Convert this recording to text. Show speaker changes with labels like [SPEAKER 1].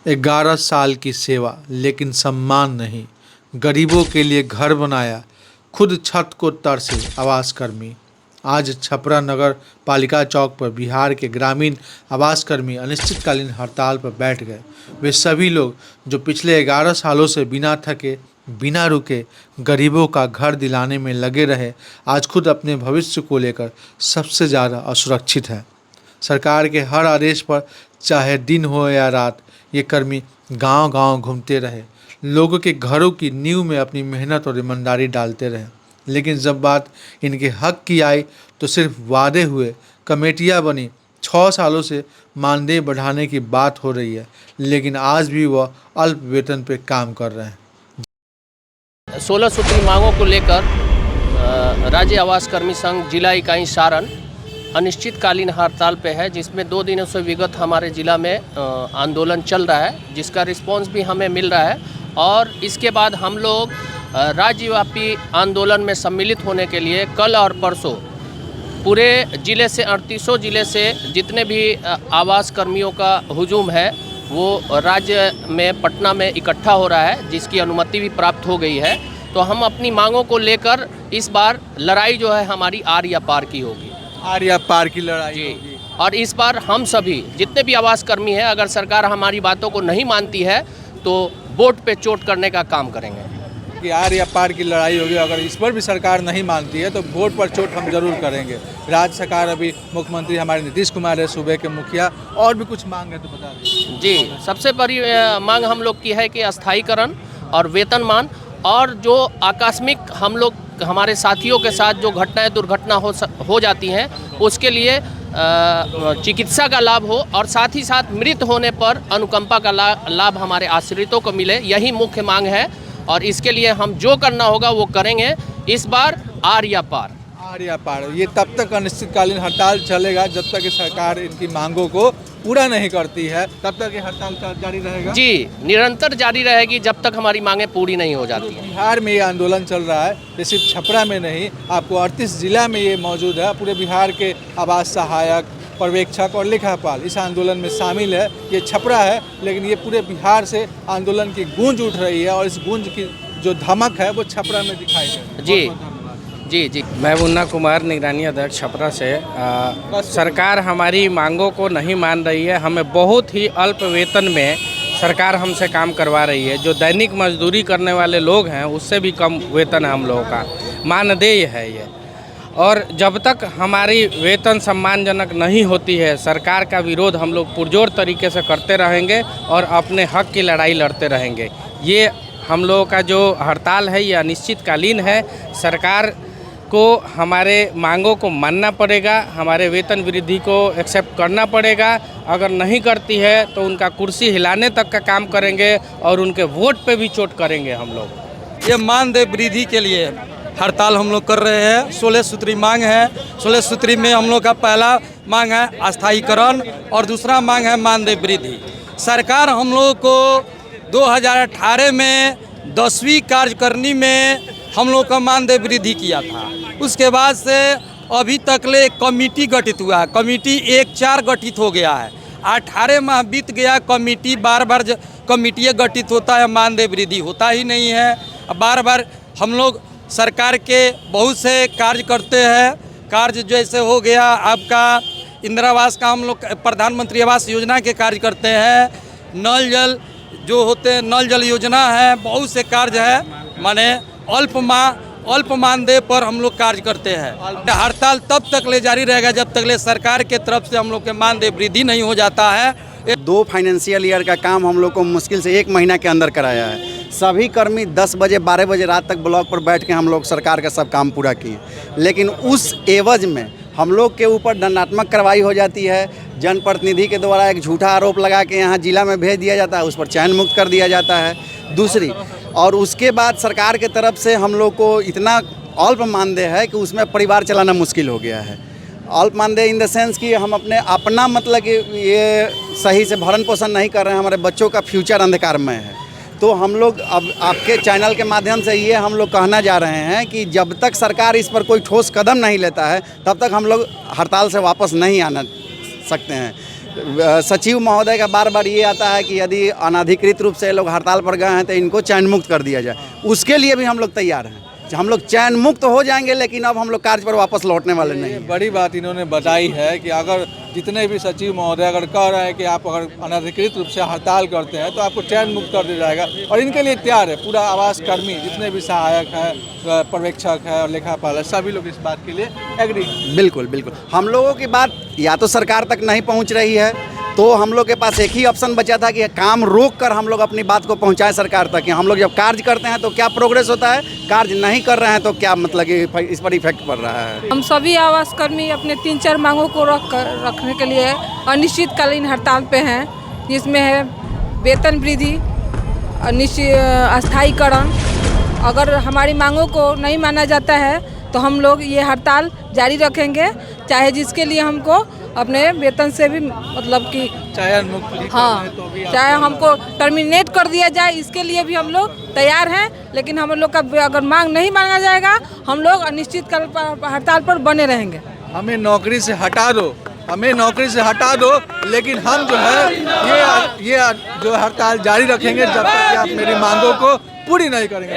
[SPEAKER 1] 11 साल की सेवा लेकिन सम्मान नहीं। गरीबों के लिए घर बनाया, खुद छत को तरसे आवास कर्मी। आज छपरा नगर पालिका चौक पर बिहार के ग्रामीण आवास कर्मी अनिश्चितकालीन हड़ताल पर बैठ गए। वे सभी लोग जो पिछले 11 सालों से बिना थके बिना रुके गरीबों का घर दिलाने में लगे रहे, आज खुद अपने भविष्य को लेकर सबसे ज़्यादा असुरक्षित है। सरकार के हर आदेश पर चाहे दिन हो या रात, ये कर्मी गांव-गांव घूमते रहे, लोगों के घरों की नींव में अपनी मेहनत और ईमानदारी डालते रहे। लेकिन जब बात इनके हक की आई तो सिर्फ वादे हुए, कमेटियां बनी। 6 सालों से मानदेय बढ़ाने की बात हो रही है, लेकिन आज भी वह अल्प वेतन पर काम कर रहे हैं।
[SPEAKER 2] 16 सूत्री मांगों को लेकर राज्य आवास कर्मी संघ जिला इकाई सारण अनिश्चितकालीन हड़ताल पे है, जिसमें 2 दिनों से विगत हमारे ज़िला में आंदोलन चल रहा है, जिसका रिस्पांस भी हमें मिल रहा है। और इसके बाद हम लोग राज्यव्यापी आंदोलन में सम्मिलित होने के लिए कल और परसों पूरे ज़िले से 38 ज़िले से जितने भी आवास कर्मियों का हुजूम है वो राज्य में पटना में इकट्ठा हो रहा है, जिसकी अनुमति भी प्राप्त हो गई है। तो हम अपनी मांगों को लेकर इस बार लड़ाई जो है हमारी आर या पार की होगी।
[SPEAKER 1] आर या पार की लड़ाई होगी।
[SPEAKER 2] और इस बार हम सभी जितने भी आवास कर्मी हैं, अगर सरकार हमारी बातों को नहीं मानती है तो वोट पे चोट करने का काम करेंगे
[SPEAKER 1] कि आर या पार की लड़ाई होगी। अगर इस पर भी सरकार नहीं मानती है तो वोट पर चोट हम जरूर करेंगे। राज्य सरकार, अभी मुख्यमंत्री हमारे नीतीश कुमार है, सूबे के मुखिया, और भी कुछ मांग है तो बता दें।
[SPEAKER 2] जी, सबसे बड़ी मांग हम लोग की है कि अस्थायीकरण और वेतनमान, और जो आकस्मिक हम लोग हमारे साथियों के साथ जो घटनाएं दुर्घटना हो जाती हैं उसके लिए चिकित्सा का लाभ हो, और साथ ही साथ मृत होने पर अनुकंपा का लाभ हमारे आश्रितों को मिले। यही मुख्य मांग है और इसके लिए हम जो करना होगा वो करेंगे। इस बार आर या पार।
[SPEAKER 1] आर या पार, ये तब तक अनिश्चितकालीन हड़ताल चलेगा जब तक सरकार इनकी मांगों को पूरा नहीं करती है, तब तक ये हड़ताल जारी रहेगा।
[SPEAKER 2] जी, निरंतर जारी रहेगी जब तक हमारी मांगें पूरी नहीं हो जाती हैं।
[SPEAKER 1] बिहार में ये आंदोलन चल रहा है, ये सिर्फ छपरा में नहीं, आपको 38 जिला में ये मौजूद है। पूरे बिहार के आवास सहायक, पर्यवेक्षक और लेखापाल इस आंदोलन में शामिल है। ये छपरा है, लेकिन ये पूरे बिहार से आंदोलन की गूंज उठ रही है, और इस गूंज की जो धमक है वो छपरा में दिखाई दे रही है।
[SPEAKER 2] जी जी जी,
[SPEAKER 3] मैं मुन्ना कुमार, निगरानी अध्यक्ष छपरा से। सरकार हमारी मांगों को नहीं मान रही है। हमें बहुत ही अल्प वेतन में सरकार हमसे काम करवा रही है। जो दैनिक मजदूरी करने वाले लोग हैं उससे भी कम वेतन है हम लोगों का, मानदेय है ये। और जब तक हमारी वेतन सम्मानजनक नहीं होती है, सरकार का विरोध हम लोग पुरजोर तरीके से करते रहेंगे और अपने हक की लड़ाई लड़ते रहेंगे। ये हम लोगों का जो हड़ताल है ये अनिश्चितकालीन है। सरकार को हमारे मांगों को मानना पड़ेगा, हमारे वेतन वृद्धि को एक्सेप्ट करना पड़ेगा। अगर नहीं करती है तो उनका कुर्सी हिलाने तक का काम करेंगे और उनके वोट पे भी चोट करेंगे हम लोग।
[SPEAKER 4] ये मानदेय वृद्धि के लिए हड़ताल हम लोग कर रहे हैं। 16 सूत्री मांग है। 16 सूत्री में हम लोग का पहला मांग है अस्थायीकरण और दूसरा मांग है मानदेय वृद्धि। सरकार हम लोग को 2018 में 10वीं कार्यकारिणी में हम लोग का मानदेय वृद्धि किया था। उसके बाद से अभी तक ले कमेटी गठित हुआ है। कमेटी 1-4 गठित हो गया है। 18 माह बीत गया, कमेटी बार कमेटियाँ गठित होता है, मानदेय वृद्धि होता ही नहीं है। बार बार हम लोग सरकार के बहुत से कार्य करते हैं। कार्य जैसे हो गया आपका इंदिरा आवास का, हम लोग प्रधानमंत्री आवास योजना के कार्य करते हैं। नल जल जो होते हैं, नल जल योजना है, बहुत से कार्य है। माने अल्प मानदेय पर हम लोग कार्य करते हैं। हड़ताल तब तक ले जारी रहेगा जब तक ले सरकार के तरफ से हम लोग के मानदेय वृद्धि नहीं हो जाता है।
[SPEAKER 5] 2 फाइनेंशियल ईयर का काम हम लोग को मुश्किल से 1 महीना के अंदर कराया है। सभी कर्मी 10 बजे 12 बजे रात तक ब्लॉक पर बैठ के हम लोग सरकार का सब काम पूरा किए, लेकिन उस एवज में हम लोग के ऊपर दंडात्मक कार्रवाई हो जाती है। जनप्रतिनिधि के द्वारा एक झूठा आरोप लगा के यहाँ जिला में भेज दिया जाता है, उस पर चयन मुक्त कर दिया जाता है। दूसरी, और उसके बाद सरकार के तरफ से हम लोग को इतना अल्प मानदेय है कि उसमें परिवार चलाना मुश्किल हो गया है। अल्प मानदेय इन द सेंस कि हम अपना मतलब कि ये सही से भरण पोषण नहीं कर रहे हैं, हमारे बच्चों का फ्यूचर अंधकार में है। तो हम लोग अब आपके चैनल के माध्यम से ये हम लोग कहना जा रहे हैं कि जब तक सरकार इस पर कोई ठोस कदम नहीं लेता है तब तक हम लोग हड़ताल से वापस नहीं आना सकते हैं। सचिव महोदय का बार बार ये आता है कि यदि अनाधिकृत रूप से लोग हड़ताल पर गए हैं तो इनको चयन मुक्त कर दिया जाए। उसके लिए भी हम लोग तैयार हैं, हम लोग चयन मुक्त हो जाएंगे, लेकिन अब हम लोग कार्य पर वापस लौटने वाले नहीं हैं।
[SPEAKER 1] बड़ी बात इन्होंने बताई है कि अगर जितने भी सचिव महोदय अगर कह रहे हैं कि आप अगर अनधिकृत रूप से हड़ताल करते हैं तो आपको चयन मुक्त कर दिया जाएगा, और इनके लिए तैयार है पूरा आवास कर्मी, जितने भी सहायक है, पर्यवेक्षक है और लेखापाल है, सभी लोग इस बात के लिए एग्री।
[SPEAKER 5] बिल्कुल बिल्कुल, हम लोगों की बात या तो सरकार तक नहीं पहुंच रही है, तो हम लोग के पास एक ही ऑप्शन बचा था कि काम रोक कर हम लोग अपनी बात को पहुंचाएं सरकार तक। कि हम लोग जब कार्य करते हैं तो क्या प्रोग्रेस होता है, कार्य नहीं कर रहे हैं तो क्या मतलब कि इस पर इफेक्ट पड़ रहा है।
[SPEAKER 6] हम सभी आवास कर्मी अपने 3-4 मांगों को रखने के लिए अनिश्चितकालीन हड़ताल पे हैं, जिसमें है वेतन वृद्धि, अस्थायीकरण। अगर हमारी मांगों को नहीं माना जाता है तो हम लोग ये हड़ताल जारी रखेंगे, चाहे जिसके लिए हमको अपने वेतन से भी मतलब कि
[SPEAKER 1] चयन मुक्त,
[SPEAKER 6] हाँ, चाहे हमको टर्मिनेट कर दिया जाए, इसके लिए भी हम लोग तैयार हैं। लेकिन हम लोग का अगर मांग नहीं माना जाएगा, हम लोग अनिश्चितकाल हड़ताल पर बने रहेंगे।
[SPEAKER 1] हमें नौकरी से हटा दो, हमें नौकरी से हटा दो, लेकिन हम जो है ये जो हड़ताल जारी रखेंगे जब तक कि आप मेरी मांगों को पूरी नहीं करेंगे।